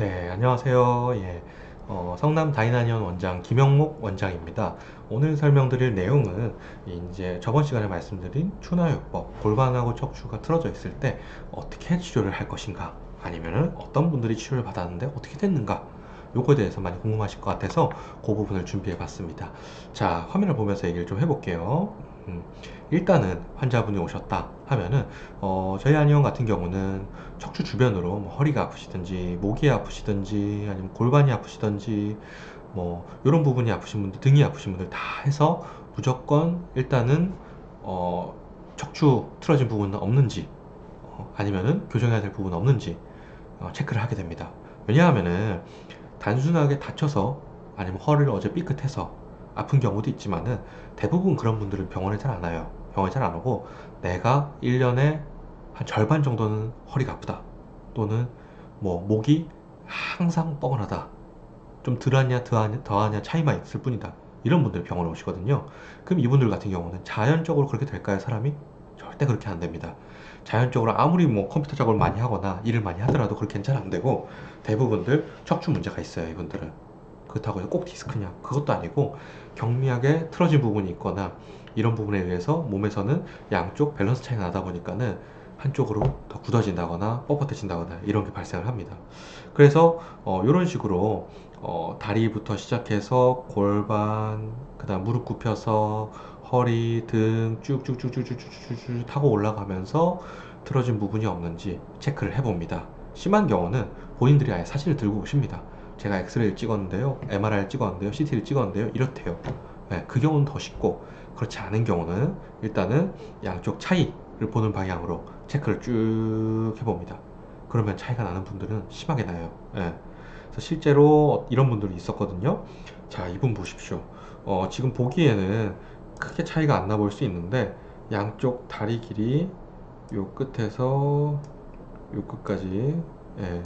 네, 안녕하세요. 예, 성남 다이나니온 원장 김영목 원장입니다. 오늘 설명드릴 내용은 이제 저번 시간에 말씀드린 추나요법, 골반하고 척추가 틀어져 있을 때 어떻게 치료를 할 것인가, 아니면은 어떤 분들이 치료를 받았는데 어떻게 됐는가, 요거에 대해서 많이 궁금하실 것 같아서 그 부분을 준비해 봤습니다. 자, 화면을 보면서 얘기를 좀 해볼게요. 음, 일단은 환자분이 오셨다 하면은 저희 한의원 같은 경우는 척추 주변으로 뭐 허리가 아프시든지 목이 아프시든지 아니면 골반이 아프시든지 뭐 이런 부분이 아프신 분들, 등이 아프신 분들 다 해서 무조건 일단은 어, 척추 틀어진 부분은 없는지, 아니면은 교정해야 될 부분은 없는지 체크를 하게 됩니다. 왜냐하면은 단순하게 다쳐서 아니면 허리를 어제 삐끗해서 아픈 경우도 있지만은 대부분 그런 분들은 병원에 잘 안 와요. 병원에 잘 안 오고 내가 1년에 한 절반 정도는 허리가 아프다, 또는 뭐 목이 항상 뻐근하다, 좀 덜하냐 더하냐 차이만 있을 뿐이다, 이런 분들 병원에 오시거든요. 그럼 이분들 같은 경우는 자연적으로 그렇게 될까요? 사람이 절대 그렇게 안 됩니다. 자연적으로 아무리 뭐 컴퓨터 작업을 많이 하거나 일을 많이 하더라도 그렇게는 잘 안 되고, 대부분들 척추 문제가 있어요, 이분들은. 그렇다고 해서 꼭 디스크냐? 그것도 아니고 경미하게 틀어진 부분이 있거나 이런 부분에 의해서 몸에서는 양쪽 밸런스 차이가 나다 보니까는 한쪽으로 더 굳어진다거나 뻣뻣해진다거나 이런 게 발생을 합니다. 그래서 이런 식으로 다리부터 시작해서 골반, 그다음 무릎 굽혀서 허리, 등 쭉쭉쭉쭉쭉쭉쭉 타고 올라가면서 틀어진 부분이 없는지 체크를 해봅니다. 심한 경우는 본인들이 아예 사진을 들고 오십니다. 제가 엑스레이를 찍었는데요, MRI를 찍었는데요, CT를 찍었는데요, 이렇대요. 네, 그 경우는 더 쉽고, 그렇지 않은 경우는 일단은 양쪽 차이를 보는 방향으로 체크를 쭉 해봅니다. 그러면 차이가 나는 분들은 심하게 나요. 예. 그래서 실제로 이런 분들이 있었거든요. 자, 이분 보십시오. 지금 보기에는 크게 차이가 안 나 볼 수 있는데 양쪽 다리 길이 요 끝에서 요 끝까지, 예,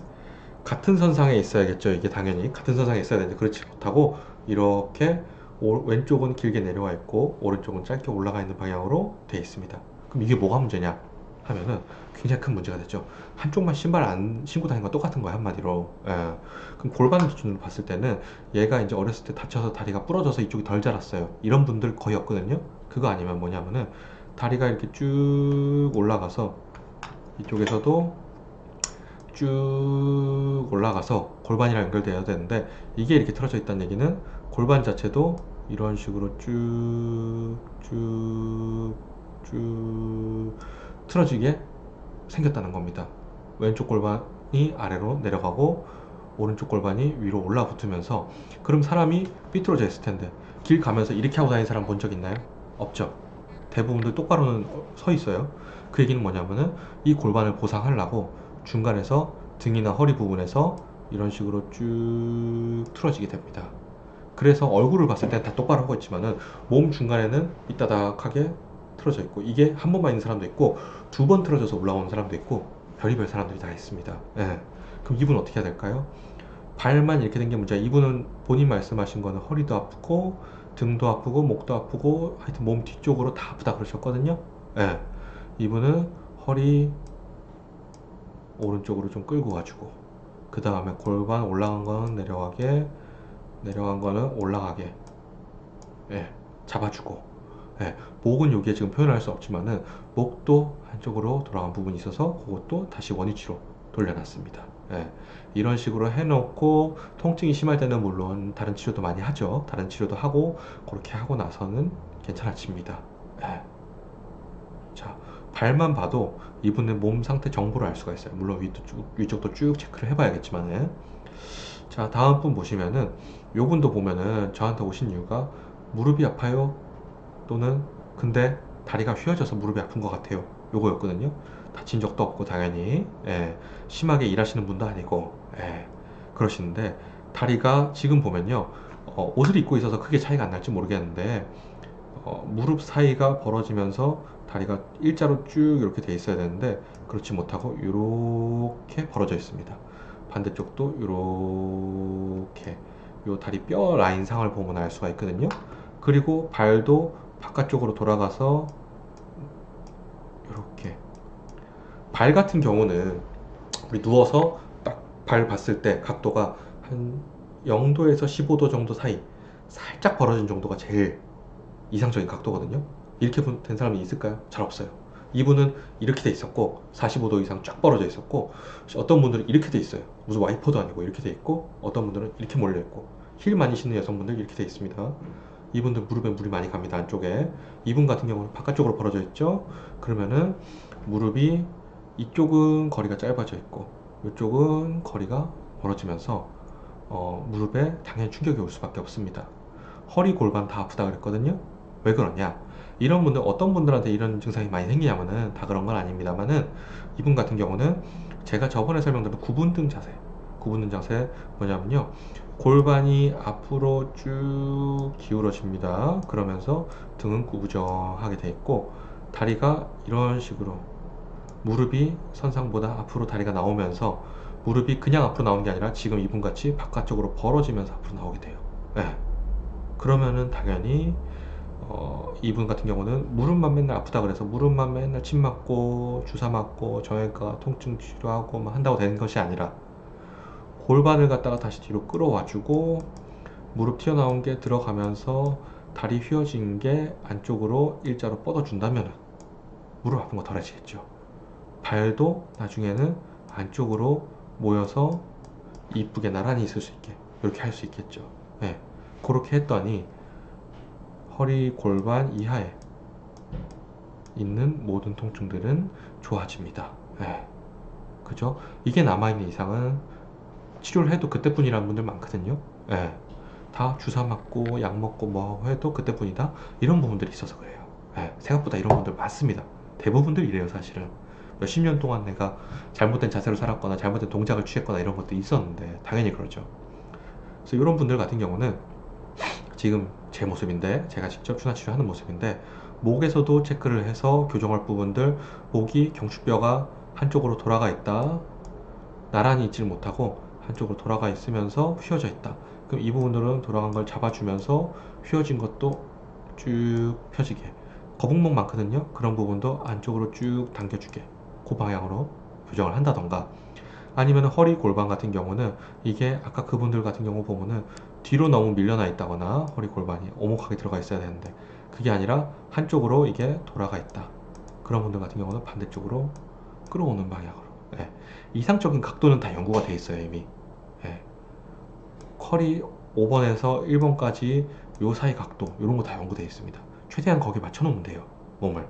같은 선상에 있어야겠죠. 이게 당연히 같은 선상에 있어야 되는데 그렇지 못하고 이렇게 왼쪽은 길게 내려와 있고 오른쪽은 짧게 올라가 있는 방향으로 되어 있습니다. 그럼 이게 뭐가 문제냐 하면은 굉장히 큰 문제가 되죠. 한쪽만 신발 안 신고 다니는 건 똑같은 거야, 한마디로. 예. 그럼 골반 기준으로 봤을 때는 얘가 이제 어렸을 때 다쳐서 다리가 부러져서 이쪽이 덜 자랐어요, 이런 분들 거의 없거든요. 그거 아니면 뭐냐면은 다리가 이렇게 쭉 올라가서 이쪽에서도 쭉 올라가서 골반이랑 연결되어야 되는데 이게 이렇게 틀어져 있다는 얘기는 골반 자체도 이런 식으로 쭉 틀어지게 생겼다는 겁니다. 왼쪽 골반이 아래로 내려가고 오른쪽 골반이 위로 올라붙으면서. 그럼 사람이 삐뚤어져 있을 텐데 길 가면서 이렇게 하고 다니는 사람 본 적 있나요? 없죠. 대부분들 똑바로는 서 있어요. 그 얘기는 뭐냐면은 이 골반을 보상하려고 중간에서 등이나 허리 부분에서 이런 식으로 쭉 틀어지게 됩니다. 그래서 얼굴을 봤을 땐 다 똑바로 하고 있지만은 몸 중간에는 삐따닥하게 틀어져 있고, 이게 한 번만 있는 사람도 있고 두 번 틀어져서 올라오는 사람도 있고 별의별 사람들이 다 있습니다. 예. 그럼 이분은 어떻게 해야 될까요? 발만 이렇게 된 게 문제야. 이분은 본인 말씀하신 거는 허리도 아프고 등도 아프고 목도 아프고 하여튼 몸 뒤쪽으로 다 아프다 그러셨거든요. 예. 이분은 허리 오른쪽으로 좀 끌고 가지고, 그 다음에 골반 올라간 거는 내려가게, 내려간 거는 올라가게, 예, 잡아주고, 예, 목은 여기에 지금 표현할 수 없지만은 목도 한쪽으로 돌아간 부분이 있어서 그것도 다시 원위치로 돌려놨습니다. 예, 이런 식으로 해놓고 통증이 심할 때는 물론 다른 치료도 많이 하죠. 다른 치료도 하고 그렇게 하고 나서는 괜찮아집니다. 예. 자, 발만 봐도 이분의 몸 상태 정보를 알 수가 있어요. 물론 위쪽도 쭉 체크를 해봐야겠지만은. 자, 다음 분 보시면은 요분도 보면은 저한테 오신 이유가 무릎이 아파요, 또는 근데 다리가 휘어져서 무릎이 아픈 것 같아요, 요거였거든요. 다친 적도 없고 당연히, 예, 심하게 일하시는 분도 아니고, 예, 그러시는데 다리가 지금 보면요, 옷을 입고 있어서 크게 차이가 안 날지 모르겠는데 무릎 사이가 벌어지면서 다리가 일자로 쭉 이렇게 돼 있어야 되는데 그렇지 못하고 이렇게 벌어져 있습니다. 반대쪽도 이렇게 요 다리 뼈 라인상을 보면 알 수가 있거든요. 그리고 발도 바깥쪽으로 돌아가서 이렇게, 발 같은 경우는 우리 누워서 딱 발 봤을 때 각도가 한 0도에서 15도 정도 사이 살짝 벌어진 정도가 제일 이상적인 각도거든요. 이렇게 된 사람이 있을까요? 잘 없어요. 이분은 이렇게 돼 있었고 45도 이상 쫙 벌어져 있었고, 어떤 분들은 이렇게 돼 있어요. 무슨 와이퍼도 아니고 이렇게 돼 있고, 어떤 분들은 이렇게 몰려 있고, 힐 많이 신는 여성분들 이렇게 돼 있습니다. 이분들 무릎에 물이 많이 갑니다, 안쪽에. 이분 같은 경우는 바깥쪽으로 벌어져 있죠. 그러면은 무릎이 이쪽은 거리가 짧아져 있고 이쪽은 거리가 벌어지면서 무릎에 당연히 충격이 올 수밖에 없습니다. 허리 골반 다 아프다 그랬거든요. 왜 그러냐, 이런 분들, 어떤 분들한테 이런 증상이 많이 생기냐면은 다 그런 건 아닙니다만은, 이분 같은 경우는 제가 저번에 설명드린 구분등 자세, 구분등 자세 뭐냐면요, 골반이 앞으로 쭉 기울어집니다. 그러면서 등은 구부정하게 돼 있고, 다리가 이런 식으로 무릎이 선상보다 앞으로 다리가 나오면서, 무릎이 그냥 앞으로 나오는 게 아니라 지금 이분같이 바깥쪽으로 벌어지면서 앞으로 나오게 돼요. 네. 그러면은 당연히 이분 같은 경우는 무릎만 맨날 아프다 그래서 무릎만 맨날 침 맞고 주사 맞고 정형외과 통증 치료하고 막 한다고 되는 것이 아니라, 골반을 갖다가 다시 뒤로 끌어와 주고 무릎 튀어나온 게 들어가면서 다리 휘어진 게 안쪽으로 일자로 뻗어 준다면 무릎 아픈 거 덜해지겠죠. 발도 나중에는 안쪽으로 모여서 이쁘게 나란히 있을 수 있게 이렇게 할 수 있겠죠. 네. 그렇게 했더니 허리 골반 이하에 있는 모든 통증들은 좋아집니다. 네. 그죠? 이게 남아있는 이상은 치료를 해도 그때뿐이라는 분들 많거든요. 네. 다 주사 맞고 약 먹고 뭐 해도 그때뿐이다, 이런 부분들이 있어서 그래요. 네. 생각보다 이런 분들 많습니다. 대부분들 이래요. 사실은 몇십 년 동안 내가 잘못된 자세로 살았거나 잘못된 동작을 취했거나 이런 것도 있었는데 당연히 그러죠. 그래서 이런 분들 같은 경우는 지금 제 모습인데, 제가 직접 추나 치료하는 모습인데, 목에서도 체크를 해서 교정할 부분들, 목이 경추뼈가 한쪽으로 돌아가 있다, 나란히 있질 못하고 한쪽으로 돌아가 있으면서 휘어져 있다, 그럼 이 부분들은 돌아간 걸 잡아주면서 휘어진 것도 쭉 펴지게, 거북목 많거든요. 그런 부분도 안쪽으로 쭉 당겨주게, 그 방향으로 교정을 한다던가, 아니면 허리 골반 같은 경우는 이게 아까 그분들 같은 경우 보면은 뒤로 너무 밀려나 있다거나 허리 골반이 오목하게 들어가 있어야 되는데 그게 아니라 한쪽으로 이게 돌아가 있다, 그런 분들 같은 경우는 반대쪽으로 끌어오는 방향으로. 예. 이상적인 각도는 다 연구가 돼 있어요, 이미. 예. 허리 5번에서 1번까지 요 사이 각도, 이런 거 다 연구돼 있습니다. 최대한 거기에 맞춰 놓으면 돼요, 몸을.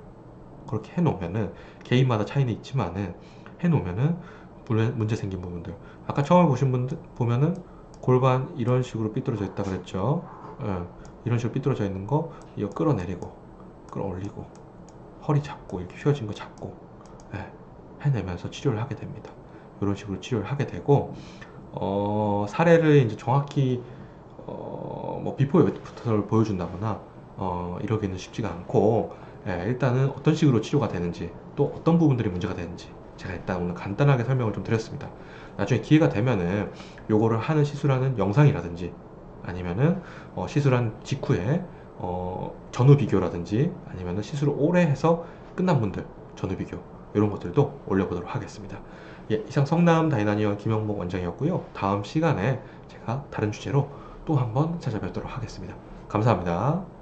그렇게 해 놓으면은 개인마다 차이는 있지만은 해 놓으면은 문제 생긴 부분들, 아까 처음에 보신 분들 보면은 골반 이런 식으로 삐뚤어져 있다 그랬죠. 예, 이런 식으로 삐뚤어져 있는 거 이거 끌어내리고 끌어올리고 허리 잡고 이렇게 휘어진 거 잡고, 예, 해내면서 치료를 하게 됩니다. 이런 식으로 치료를 하게 되고, 사례를 이제 정확히 뭐 비포 애프터를 보여준다거나 이러기는 쉽지가 않고, 예, 일단은 어떤 식으로 치료가 되는지, 또 어떤 부분들이 문제가 되는지 제가 일단 오늘 간단하게 설명을 좀 드렸습니다. 나중에 기회가 되면은 요거를 하는 시술하는 영상이라든지, 아니면은 시술한 직후에 전후 비교라든지, 아니면은 시술을 오래 해서 끝난 분들 전후 비교, 이런 것들도 올려보도록 하겠습니다. 예, 이상 성남 다이나니언 김영목 원장이었고요. 다음 시간에 제가 다른 주제로 또 한번 찾아뵙도록 하겠습니다. 감사합니다.